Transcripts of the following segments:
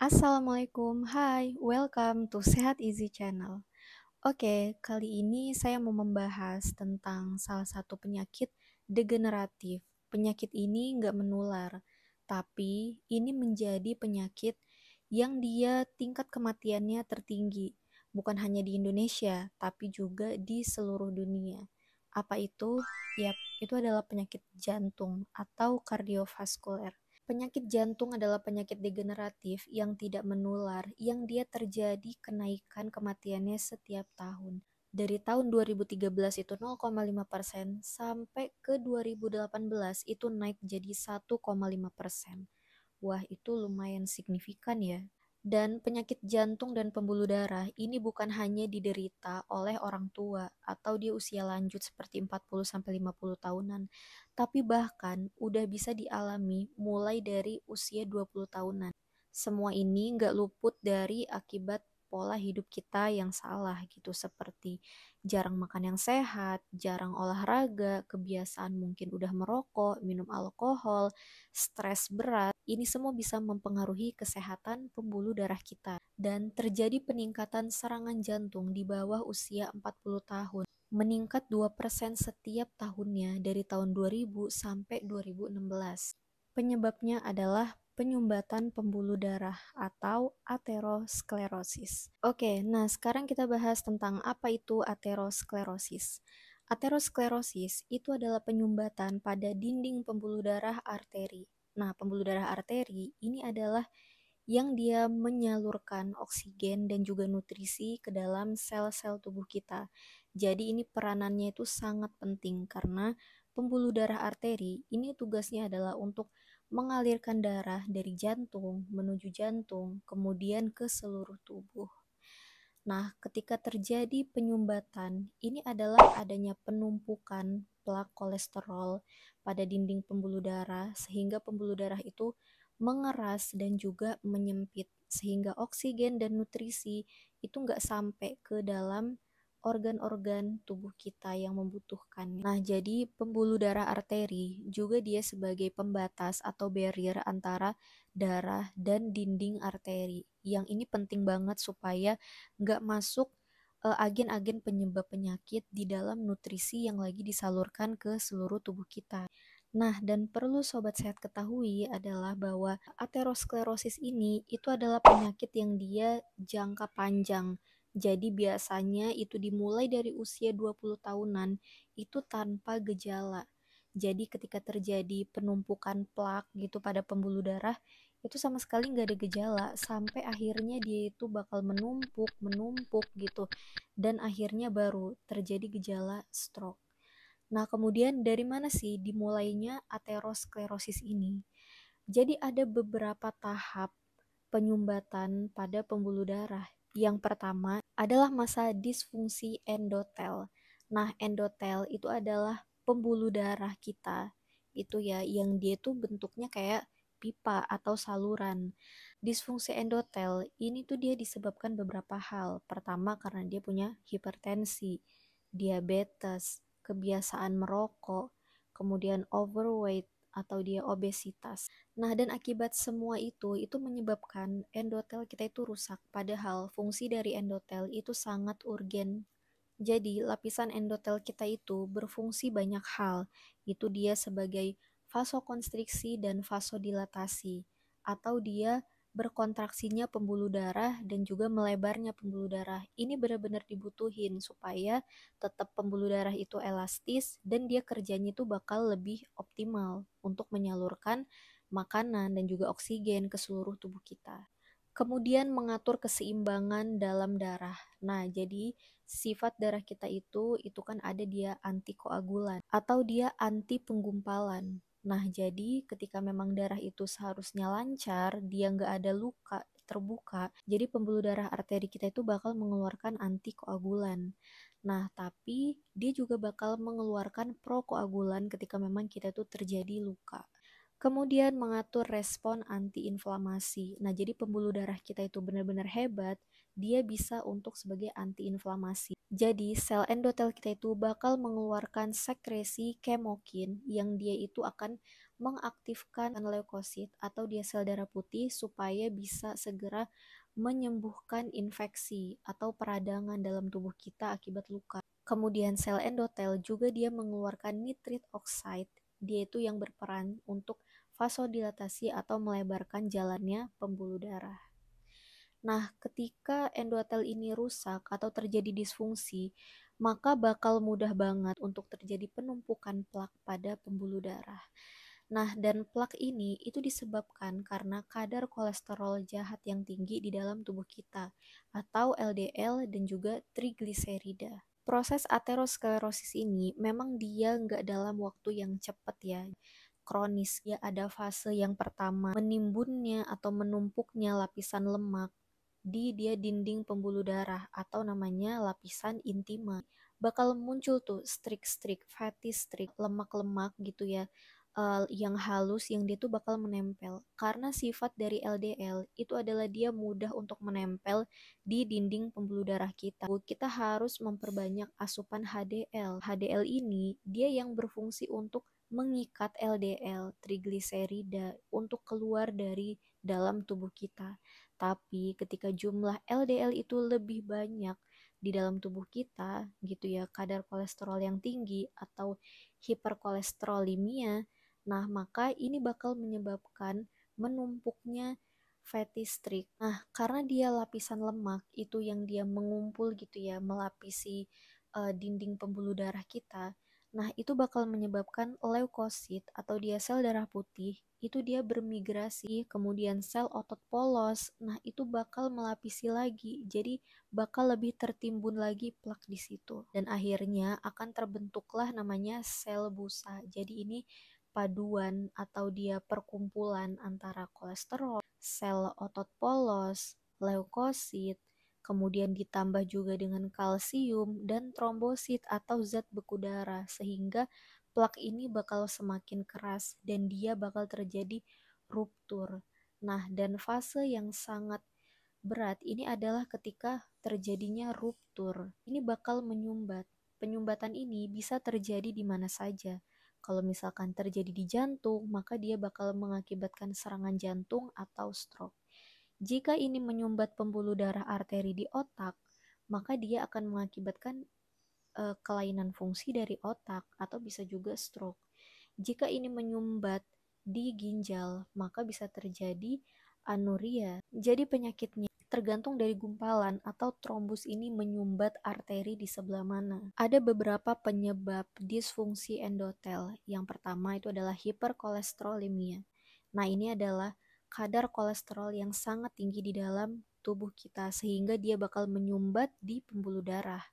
Assalamualaikum, hai, welcome to Sehat Easy Channel. Oke, kali ini saya mau membahas tentang salah satu penyakit degeneratif. Penyakit ini nggak menular, tapi ini menjadi penyakit yang dia tingkat kematiannya tertinggi, bukan hanya di Indonesia, tapi juga di seluruh dunia. Apa itu? Yap, itu adalah penyakit jantung atau kardiovaskuler. Penyakit jantung adalah penyakit degeneratif yang tidak menular, yang dia terjadi kenaikan kematiannya setiap tahun. Dari tahun 2013 itu 0,5% sampai ke 2018 itu naik jadi 1,5%. Wah, itu lumayan signifikan ya. Dan penyakit jantung dan pembuluh darah ini bukan hanya diderita oleh orang tua atau di usia lanjut seperti 40-50 tahunan, tapi bahkan udah bisa dialami mulai dari usia 20 tahunan. Semua ini nggak luput dari akibat pola hidup kita yang salah gitu, seperti jarang makan yang sehat, jarang olahraga, kebiasaan mungkin udah merokok, minum alkohol, stres berat. Ini semua bisa mempengaruhi kesehatan pembuluh darah kita dan terjadi peningkatan serangan jantung di bawah usia 40 tahun. Meningkat 2% setiap tahunnya dari tahun 2000 sampai 2016. Penyebabnya adalah penyumbatan pembuluh darah atau aterosklerosis. Oke, nah sekarang kita bahas tentang apa itu aterosklerosis. Aterosklerosis itu adalah penyumbatan pada dinding pembuluh darah arteri. Nah, pembuluh darah arteri ini adalah yang dia menyalurkan oksigen dan juga nutrisi ke dalam sel-sel tubuh kita. Jadi ini peranannya itu sangat penting karena pembuluh darah arteri ini tugasnya adalah untuk mengalirkan darah dari jantung menuju jantung, kemudian ke seluruh tubuh. Nah, ketika terjadi penyumbatan, ini adalah adanya penumpukan plak kolesterol pada dinding pembuluh darah, sehingga pembuluh darah itu mengeras dan juga menyempit, sehingga oksigen dan nutrisi itu nggak sampai ke dalam organ-organ tubuh kita yang membutuhkan. Nah, jadi pembuluh darah arteri juga dia sebagai pembatas atau barrier antara darah dan dinding arteri. Yang ini penting banget supaya nggak masuk agen-agen penyebab penyakit di dalam nutrisi yang lagi disalurkan ke seluruh tubuh kita. Nah, dan perlu sobat sehat ketahui adalah bahwa aterosklerosis ini itu adalah penyakit yang dia jangka panjang. Jadi biasanya itu dimulai dari usia 20 tahunan itu tanpa gejala. Jadi ketika terjadi penumpukan plak gitu pada pembuluh darah, itu sama sekali nggak ada gejala sampai akhirnya dia itu bakal menumpuk gitu, dan akhirnya baru terjadi gejala stroke. Nah, kemudian dari mana sih dimulainya aterosklerosis ini? Jadi ada beberapa tahap penyumbatan pada pembuluh darah. Yang pertama adalah masa disfungsi endotel. Nah, endotel itu adalah pembuluh darah kita. Itu ya, yang dia tuh bentuknya kayak pipa atau saluran. Disfungsi endotel ini tuh dia disebabkan beberapa hal. Pertama karena dia punya hipertensi, diabetes, kebiasaan merokok, kemudian overweight atau dia obesitas. Nah, dan akibat semua itu menyebabkan endotel kita itu rusak. Padahal fungsi dari endotel itu sangat urgen. Jadi, lapisan endotel kita itu berfungsi banyak hal. Itu dia sebagai vasokonstriksi dan vasodilatasi, atau dia berkontraksinya pembuluh darah dan juga melebarnya pembuluh darah. Ini benar-benar dibutuhin supaya tetap pembuluh darah itu elastis dan dia kerjanya itu bakal lebih optimal untuk menyalurkan makanan dan juga oksigen ke seluruh tubuh kita. Kemudian mengatur keseimbangan dalam darah. Nah, jadi sifat darah kita itu kan ada dia antikoagulan atau dia anti penggumpalan. Nah, jadi ketika memang darah itu seharusnya lancar, dia nggak ada luka terbuka, jadi pembuluh darah arteri kita itu bakal mengeluarkan antikoagulan. Nah, tapi dia juga bakal mengeluarkan prokoagulan ketika memang kita itu terjadi luka. Kemudian mengatur respon antiinflamasi. Nah, jadi pembuluh darah kita itu benar-benar hebat, dia bisa untuk sebagai antiinflamasi. Jadi, sel endotel kita itu bakal mengeluarkan sekresi kemokin yang dia itu akan mengaktifkan leukosit atau dia sel darah putih supaya bisa segera menyembuhkan infeksi atau peradangan dalam tubuh kita akibat luka. Kemudian sel endotel juga dia mengeluarkan nitrit oxide. Dia itu yang berperan untuk vasodilatasi atau melebarkan jalannya pembuluh darah. Nah, ketika endotel ini rusak atau terjadi disfungsi, maka bakal mudah banget untuk terjadi penumpukan plak pada pembuluh darah. Nah, dan plak ini itu disebabkan karena kadar kolesterol jahat yang tinggi di dalam tubuh kita, atau LDL dan juga trigliserida. Proses aterosklerosis ini memang dia nggak dalam waktu yang cepat ya, kronis. Ya, ada fase yang pertama menimbunnya atau menumpuknya lapisan lemak di dia dinding pembuluh darah atau namanya lapisan intima. Bakal muncul tuh strik-strik, fatty streak, lemak-lemak gitu ya, yang halus yang dia tuh bakal menempel. Karena sifat dari LDL itu adalah dia mudah untuk menempel di dinding pembuluh darah kita. Kita harus memperbanyak asupan HDL. HDL ini dia yang berfungsi untuk mengikat LDL, trigliserida, untuk keluar dari dalam tubuh kita. Tapi ketika jumlah LDL itu lebih banyak di dalam tubuh kita, gitu ya, kadar kolesterol yang tinggi atau hiperkolesterolemia, nah maka ini bakal menyebabkan menumpuknya fatty streak. Nah, karena dia lapisan lemak itu yang dia mengumpul gitu ya, melapisi dinding pembuluh darah kita. Nah, itu bakal menyebabkan leukosit atau dia sel darah putih itu dia bermigrasi, kemudian sel otot polos. Nah, itu bakal melapisi lagi. Jadi bakal lebih tertimbun lagi plak di situ. Dan akhirnya akan terbentuklah namanya sel busa. Jadi ini paduan atau dia perkumpulan antara kolesterol, sel otot polos, leukosit, kemudian ditambah juga dengan kalsium dan trombosit atau zat beku darah, sehingga plak ini bakal semakin keras dan dia bakal terjadi ruptur. Nah, dan fase yang sangat berat ini adalah ketika terjadinya ruptur. Ini bakal menyumbat. Penyumbatan ini bisa terjadi di mana saja. Kalau misalkan terjadi di jantung, maka dia bakal mengakibatkan serangan jantung atau stroke. Jika ini menyumbat pembuluh darah arteri di otak, maka dia akan mengakibatkan kelainan fungsi dari otak atau bisa juga stroke. Jika ini menyumbat di ginjal, maka bisa terjadi anuria. Jadi penyakitnya tergantung dari gumpalan atau trombus ini menyumbat arteri di sebelah mana. Ada beberapa penyebab disfungsi endotel. Yang pertama itu adalah hiperkolesterolemia. Nah, ini adalah kadar kolesterol yang sangat tinggi di dalam tubuh kita sehingga dia bakal menyumbat di pembuluh darah.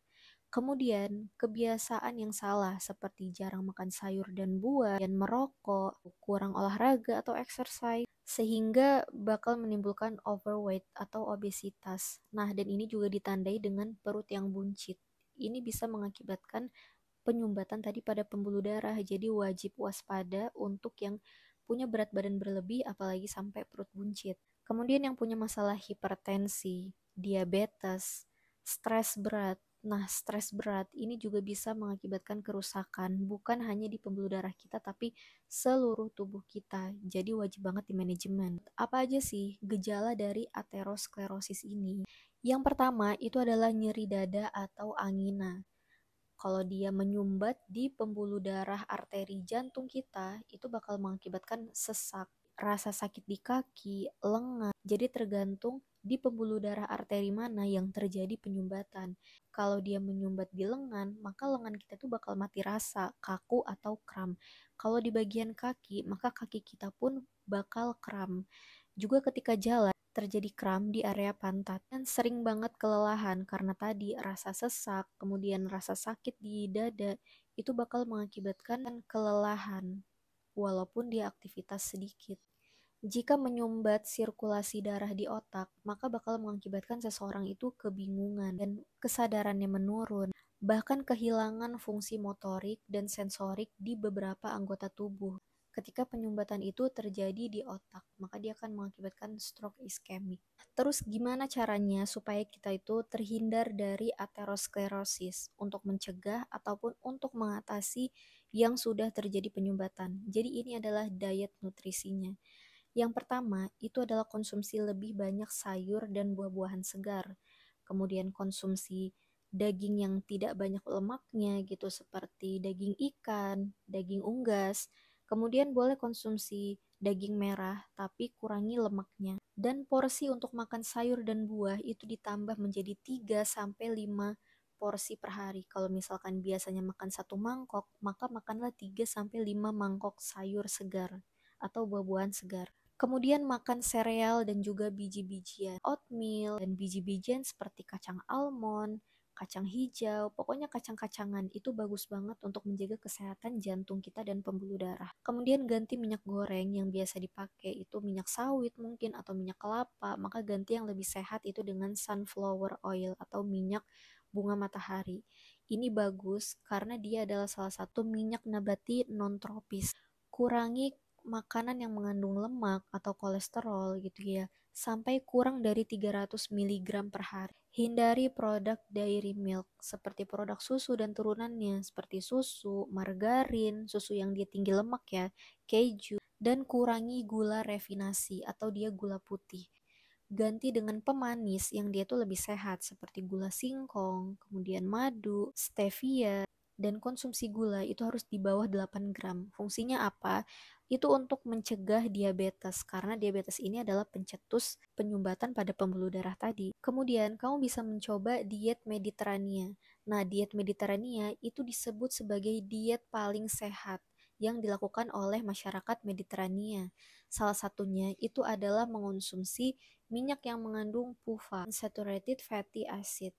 Kemudian, kebiasaan yang salah seperti jarang makan sayur dan buah, dan merokok, kurang olahraga atau exercise, sehingga bakal menimbulkan overweight atau obesitas. Nah, dan ini juga ditandai dengan perut yang buncit. Ini bisa mengakibatkan penyumbatan tadi pada pembuluh darah, jadi wajib waspada untuk yang punya berat badan berlebih, apalagi sampai perut buncit. Kemudian yang punya masalah hipertensi, diabetes, stres berat. Nah, stres berat ini juga bisa mengakibatkan kerusakan, bukan hanya di pembuluh darah kita, tapi seluruh tubuh kita. Jadi wajib banget di manajemen. Apa aja sih gejala dari aterosklerosis ini? Yang pertama itu adalah nyeri dada atau angina. Kalau dia menyumbat di pembuluh darah arteri jantung kita, itu bakal mengakibatkan sesak, rasa sakit di kaki, lengan. Jadi tergantung di pembuluh darah arteri mana yang terjadi penyumbatan. Kalau dia menyumbat di lengan, maka lengan kita tuh bakal mati rasa, kaku atau kram. Kalau di bagian kaki, maka kaki kita pun bakal kram. Juga ketika jalan, terjadi kram di area pantat dan sering banget kelelahan karena tadi rasa sesak, kemudian rasa sakit di dada, itu bakal mengakibatkan kelelahan walaupun dia aktivitas sedikit. Jika menyumbat sirkulasi darah di otak, maka bakal mengakibatkan seseorang itu kebingungan dan kesadarannya menurun, bahkan kehilangan fungsi motorik dan sensorik di beberapa anggota tubuh. Ketika penyumbatan itu terjadi di otak, maka dia akan mengakibatkan stroke iskemik. Terus gimana caranya supaya kita itu terhindar dari aterosklerosis untuk mencegah ataupun untuk mengatasi yang sudah terjadi penyumbatan. Jadi ini adalah diet nutrisinya. Yang pertama, itu adalah konsumsi lebih banyak sayur dan buah-buahan segar. Kemudian konsumsi daging yang tidak banyak lemaknya gitu seperti daging ikan, daging unggas. Kemudian boleh konsumsi daging merah tapi kurangi lemaknya. Dan porsi untuk makan sayur dan buah itu ditambah menjadi 3 sampai 5 porsi per hari. Kalau misalkan biasanya makan 1 mangkok, maka makanlah 3 sampai 5 mangkok sayur segar atau buah-buahan segar. Kemudian makan sereal dan juga biji-bijian, oatmeal dan biji-bijian seperti kacang almond, kacang hijau, pokoknya kacang-kacangan itu bagus banget untuk menjaga kesehatan jantung kita dan pembuluh darah. Kemudian ganti minyak goreng yang biasa dipakai itu minyak sawit mungkin atau minyak kelapa, maka ganti yang lebih sehat itu dengan sunflower oil atau minyak bunga matahari. Ini bagus karena dia adalah salah satu minyak nabati non-tropis. Kurangi makanan yang mengandung lemak atau kolesterol gitu ya, sampai kurang dari 300 mg per hari. Hindari produk dairy milk seperti produk susu dan turunannya seperti susu, margarin, susu yang dia tinggi lemak ya, keju, dan kurangi gula refinasi atau dia gula putih. Ganti dengan pemanis yang dia tuh lebih sehat seperti gula singkong, kemudian madu, stevia, dan konsumsi gula itu harus di bawah 8 gram. Fungsinya apa? Itu untuk mencegah diabetes karena diabetes ini adalah pencetus penyumbatan pada pembuluh darah tadi. Kemudian kamu bisa mencoba diet Mediterania. Nah, diet Mediterania itu disebut sebagai diet paling sehat yang dilakukan oleh masyarakat Mediterania. Salah satunya itu adalah mengonsumsi minyak yang mengandung PUFA, unsaturated fatty acid,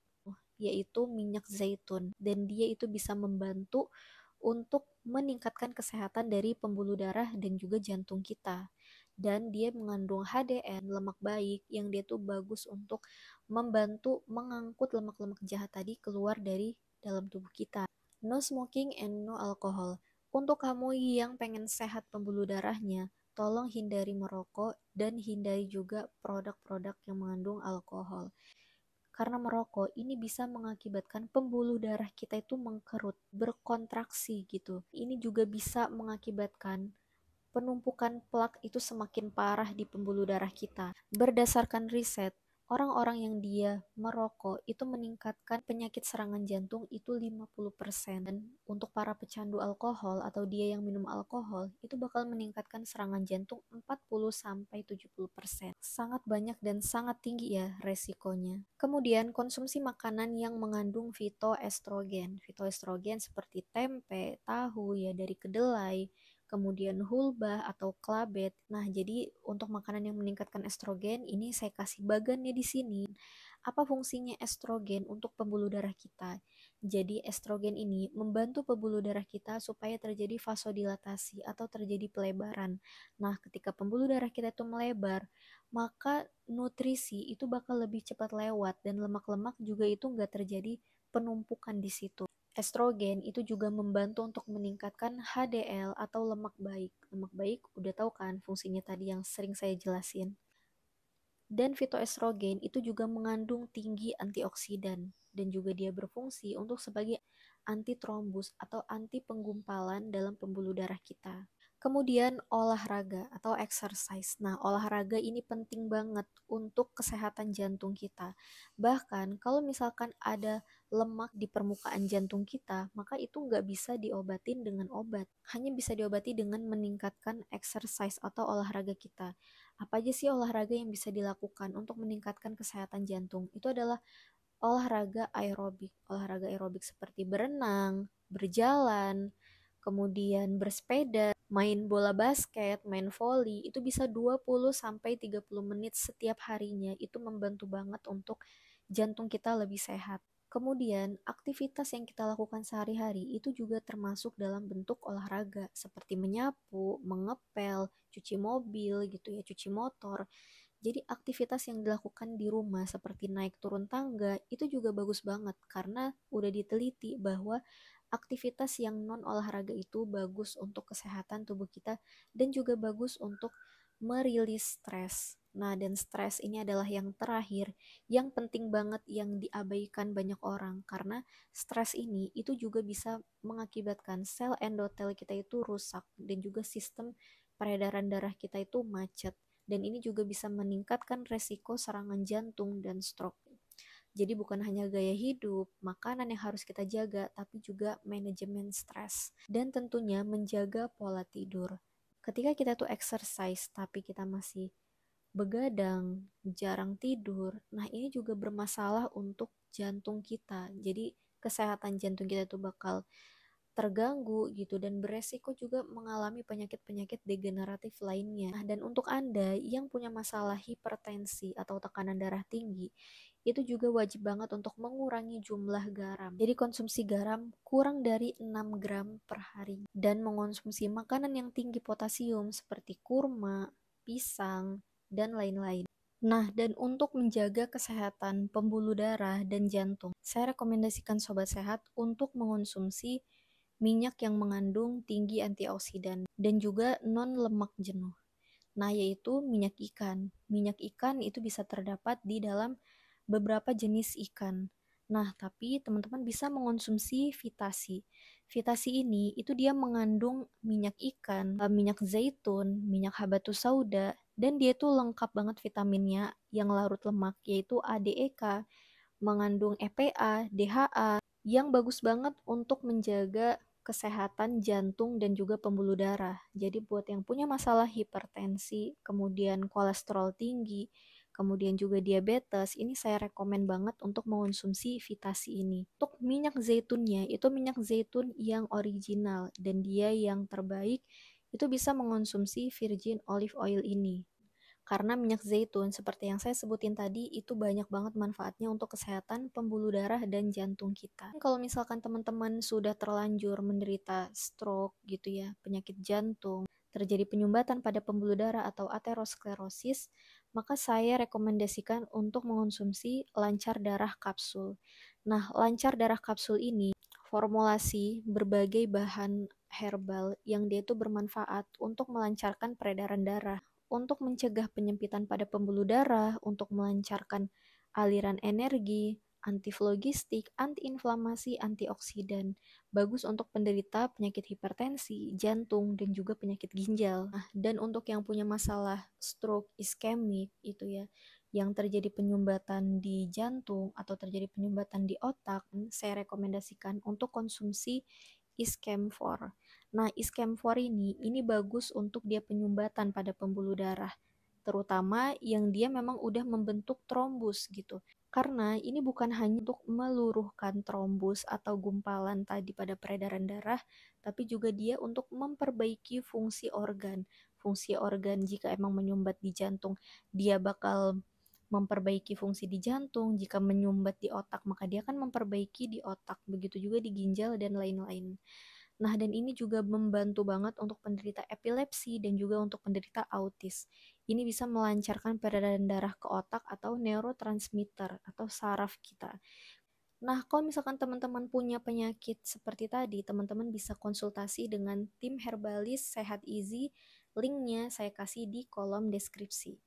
yaitu minyak zaitun, dan dia itu bisa membantu untuk meningkatkan kesehatan dari pembuluh darah dan juga jantung kita. Dan dia mengandung HDL, lemak baik, yang dia tuh bagus untuk membantu mengangkut lemak-lemak jahat tadi keluar dari dalam tubuh kita. No smoking and no alcohol. Untuk kamu yang pengen sehat pembuluh darahnya, tolong hindari merokok dan hindari juga produk-produk yang mengandung alkohol. Karena merokok ini bisa mengakibatkan pembuluh darah kita itu mengkerut, berkontraksi gitu. Ini juga bisa mengakibatkan penumpukan plak itu semakin parah di pembuluh darah kita. Berdasarkan riset, orang-orang yang dia merokok itu meningkatkan penyakit serangan jantung itu 50%. Dan untuk para pecandu alkohol atau dia yang minum alkohol, itu bakal meningkatkan serangan jantung 40-70%. Sangat banyak dan sangat tinggi ya resikonya. Kemudian konsumsi makanan yang mengandung fitoestrogen. Fitoestrogen seperti tempe, tahu ya dari kedelai, kemudian hulba atau klabet. Nah, jadi untuk makanan yang meningkatkan estrogen ini saya kasih bagannya di sini. Apa fungsinya estrogen untuk pembuluh darah kita? Jadi estrogen ini membantu pembuluh darah kita supaya terjadi vasodilatasi atau terjadi pelebaran. Nah, ketika pembuluh darah kita itu melebar, maka nutrisi itu bakal lebih cepat lewat dan lemak-lemak juga itu nggak terjadi penumpukan di situ. Estrogen itu juga membantu untuk meningkatkan HDL atau lemak baik. Lemak baik udah tahu kan fungsinya tadi yang sering saya jelasin. Dan fitoestrogen itu juga mengandung tinggi antioksidan dan juga dia berfungsi untuk sebagai anti trombus atau anti penggumpalan dalam pembuluh darah kita. Kemudian olahraga atau exercise. Nah, olahraga ini penting banget untuk kesehatan jantung kita. Bahkan kalau misalkan ada lemak di permukaan jantung kita, maka itu nggak bisa diobatin dengan obat. Hanya bisa diobati dengan meningkatkan exercise atau olahraga kita. Apa aja sih olahraga yang bisa dilakukan untuk meningkatkan kesehatan jantung? Itu adalah olahraga aerobik. Olahraga aerobik seperti berenang, berjalan, kemudian bersepeda, main bola basket, main volley, itu bisa 20 sampai 30 menit setiap harinya. Itu membantu banget untuk jantung kita lebih sehat. Kemudian, aktivitas yang kita lakukan sehari-hari itu juga termasuk dalam bentuk olahraga, seperti menyapu, mengepel, cuci mobil gitu ya, cuci motor. Jadi aktivitas yang dilakukan di rumah seperti naik turun tangga itu juga bagus banget karena udah diteliti bahwa aktivitas yang non olahraga itu bagus untuk kesehatan tubuh kita dan juga bagus untuk merilis stres. Nah, dan stres ini adalah yang terakhir, yang penting banget yang diabaikan banyak orang karena stres ini itu juga bisa mengakibatkan sel endotel kita itu rusak dan juga sistem peredaran darah kita itu macet dan ini juga bisa meningkatkan resiko serangan jantung dan stroke. Jadi bukan hanya gaya hidup, makanan yang harus kita jaga, tapi juga manajemen stres dan tentunya menjaga pola tidur. Ketika kita tuh exercise tapi kita masih begadang, jarang tidur. Nah, ini juga bermasalah untuk jantung kita. Jadi, kesehatan jantung kita itu bakal terganggu gitu dan beresiko juga mengalami penyakit-penyakit degeneratif lainnya. Nah, dan untuk Anda yang punya masalah hipertensi atau tekanan darah tinggi, itu juga wajib banget untuk mengurangi jumlah garam. Jadi konsumsi garam kurang dari 6 gram per hari dan mengonsumsi makanan yang tinggi potasium seperti kurma, pisang, dan lain-lain. Nah, dan untuk menjaga kesehatan pembuluh darah dan jantung, saya rekomendasikan sobat sehat untuk mengonsumsi minyak yang mengandung tinggi antioksidan dan juga non lemak jenuh. Nah, yaitu minyak ikan. Minyak ikan itu bisa terdapat di dalam beberapa jenis ikan. Nah, tapi teman-teman bisa mengonsumsi fitasi. Fitasi ini itu dia mengandung minyak ikan, minyak zaitun, minyak habatus sauda, dan dia itu lengkap banget vitaminnya yang larut lemak, yaitu ADEK, mengandung EPA, DHA, yang bagus banget untuk menjaga kesehatan jantung dan juga pembuluh darah. Jadi buat yang punya masalah hipertensi, kemudian kolesterol tinggi, kemudian juga diabetes, ini saya rekomen banget untuk mengonsumsi Vitasi ini. Untuk minyak zaitunnya, itu minyak zaitun yang original dan dia yang terbaik, itu bisa mengonsumsi virgin olive oil ini. Karena minyak zaitun seperti yang saya sebutin tadi itu banyak banget manfaatnya untuk kesehatan pembuluh darah dan jantung kita. Kalau misalkan teman-teman sudah terlanjur menderita stroke gitu ya, penyakit jantung, terjadi penyumbatan pada pembuluh darah atau aterosklerosis, maka saya rekomendasikan untuk mengonsumsi lancar darah kapsul. Nah, lancar darah kapsul ini formulasi berbagai bahan herbal yang dia itu bermanfaat untuk melancarkan peredaran darah, untuk mencegah penyempitan pada pembuluh darah, untuk melancarkan aliran energi, antiflogistik, antiinflamasi, antioksidan. Bagus untuk penderita penyakit hipertensi, jantung, dan juga penyakit ginjal. Nah, dan untuk yang punya masalah stroke iskemik itu ya, yang terjadi penyumbatan di jantung atau terjadi penyumbatan di otak, saya rekomendasikan untuk konsumsi Iskemfor. Nah, Iskemfor ini bagus untuk dia penyumbatan pada pembuluh darah, terutama yang dia memang udah membentuk trombus gitu. Karena ini bukan hanya untuk meluruhkan trombus atau gumpalan tadi pada peredaran darah, tapi juga dia untuk memperbaiki fungsi organ. Fungsi organ jika emang menyumbat di jantung, dia bakal memperbaiki fungsi di jantung, jika menyumbat di otak maka dia akan memperbaiki di otak, begitu juga di ginjal dan lain-lain. Nah, dan ini juga membantu banget untuk penderita epilepsi dan juga untuk penderita autis. Ini bisa melancarkan peredaran darah ke otak atau neurotransmitter atau saraf kita. Nah, kalau misalkan teman-teman punya penyakit seperti tadi, teman-teman bisa konsultasi dengan tim Herbalis Sehat Easy. Linknya saya kasih di kolom deskripsi.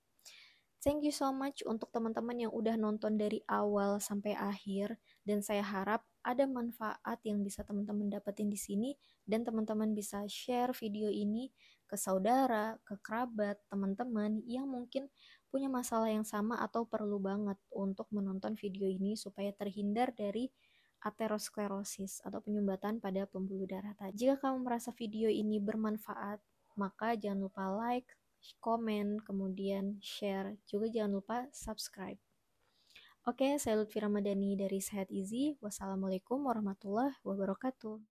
Thank you so much untuk teman-teman yang udah nonton dari awal sampai akhir dan saya harap ada manfaat yang bisa teman-teman dapetin di sini dan teman-teman bisa share video ini ke saudara, ke kerabat, teman-teman yang mungkin punya masalah yang sama atau perlu banget untuk menonton video ini supaya terhindar dari aterosklerosis atau penyumbatan pada pembuluh darah tadi. Jika kamu merasa video ini bermanfaat, maka jangan lupa like, komen, kemudian share. Juga jangan lupa subscribe. Oke, saya Lutfi Ramadhani dari Sehat Easy. Wassalamualaikum warahmatullahi wabarakatuh.